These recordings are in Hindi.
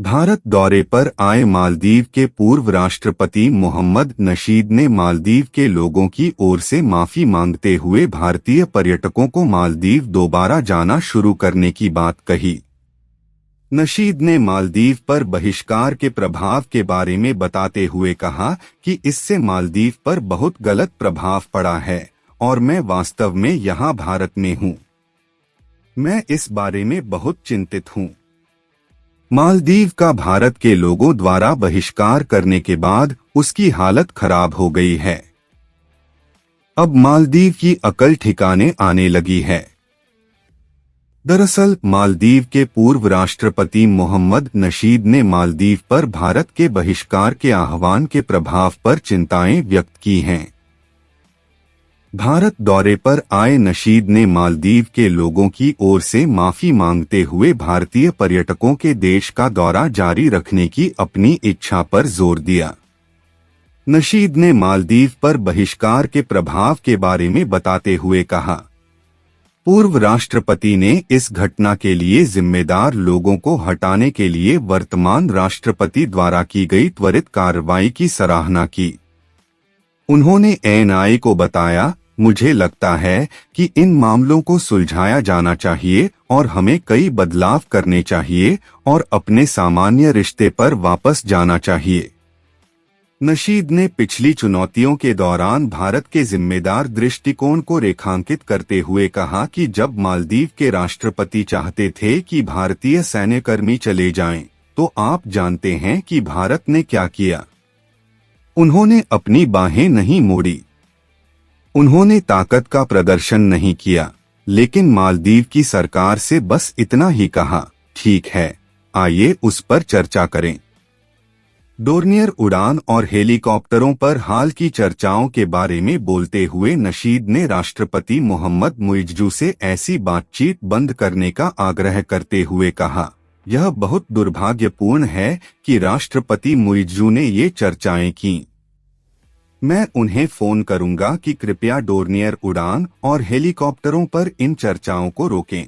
भारत दौरे पर आए मालदीव के पूर्व राष्ट्रपति मोहम्मद नशीद ने मालदीव के लोगों की ओर से माफी मांगते हुए भारतीय पर्यटकों को मालदीव दोबारा जाना शुरू करने की बात कही। नशीद ने मालदीव पर बहिष्कार के प्रभाव के बारे में बताते हुए कहा कि इससे मालदीव पर बहुत गलत प्रभाव पड़ा है और मैं वास्तव में यहाँ भारत में हूँ। मैं इस बारे में बहुत चिंतित हूँ। मालदीव का भारत के लोगों द्वारा बहिष्कार करने के बाद उसकी हालत खराब हो गई है। अब मालदीव की अकल ठिकाने आने लगी है। दरअसल मालदीव के पूर्व राष्ट्रपति मोहम्मद नशीद ने मालदीव पर भारत के बहिष्कार के आह्वान के प्रभाव पर चिंताएं व्यक्त की हैं। भारत दौरे पर आए नशीद ने मालदीव के लोगों की ओर से माफी मांगते हुए भारतीय पर्यटकों के देश का दौरा जारी रखने की अपनी इच्छा पर जोर दिया। नशीद ने मालदीव पर बहिष्कार के प्रभाव के बारे में बताते हुए कहा, पूर्व राष्ट्रपति ने इस घटना के लिए जिम्मेदार लोगों को हटाने के लिए वर्तमान राष्ट्रपति द्वारा की गई त्वरित कार्रवाई की सराहना की। उन्होंने एएनआई को बताया, मुझे लगता है कि इन मामलों को सुलझाया जाना चाहिए और हमें कई बदलाव करने चाहिए और अपने सामान्य रिश्ते पर वापस जाना चाहिए। नशीद ने पिछली चुनौतियों के दौरान भारत के जिम्मेदार दृष्टिकोण को रेखांकित करते हुए कहा कि जब मालदीव के राष्ट्रपति चाहते थे कि भारतीय सैन्यकर्मी चले जाएं, तो आप जानते हैं कि भारत ने क्या किया। उन्होंने अपनी बाहें नहीं मोड़ी। उन्होंने ताकत का प्रदर्शन नहीं किया, लेकिन मालदीव की सरकार से बस इतना ही कहा, ठीक है, आइए उस पर चर्चा करें। डोर्नियर उड़ान और हेलीकॉप्टरों पर हाल की चर्चाओं के बारे में बोलते हुए नशीद ने राष्ट्रपति मोहम्मद मुइज्जू से ऐसी बातचीत बंद करने का आग्रह करते हुए कहा, यह बहुत दुर्भाग्यपूर्ण है कि राष्ट्रपति मुइज्जू ने ये चर्चाएं की। मैं उन्हें फोन करूंगा कि कृपया डोर्नियर उड़ान और हेलीकॉप्टरों पर इन चर्चाओं को रोकें।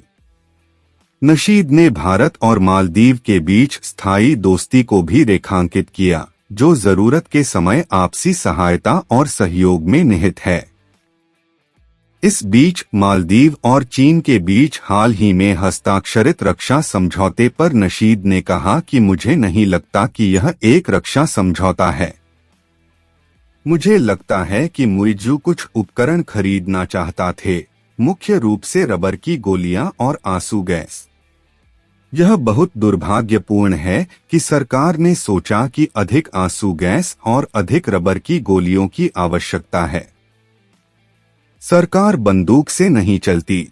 नशीद ने भारत और मालदीव के बीच स्थायी दोस्ती को भी रेखांकित किया, जो जरूरत के समय आपसी सहायता और सहयोग में निहित है। इस बीच मालदीव और चीन के बीच हाल ही में हस्ताक्षरित रक्षा समझौते पर नशीद ने कहा कि मुझे नहीं लगता कि यह एक रक्षा समझौता है। मुझे लगता है कि मुइज्जू कुछ उपकरण खरीदना चाहता थे, मुख्य रूप से रबर की गोलियां और आंसू गैस। यह बहुत दुर्भाग्यपूर्ण है कि सरकार ने सोचा कि अधिक आंसू गैस और अधिक रबर की गोलियों की आवश्यकता है। सरकार बंदूक से नहीं चलती।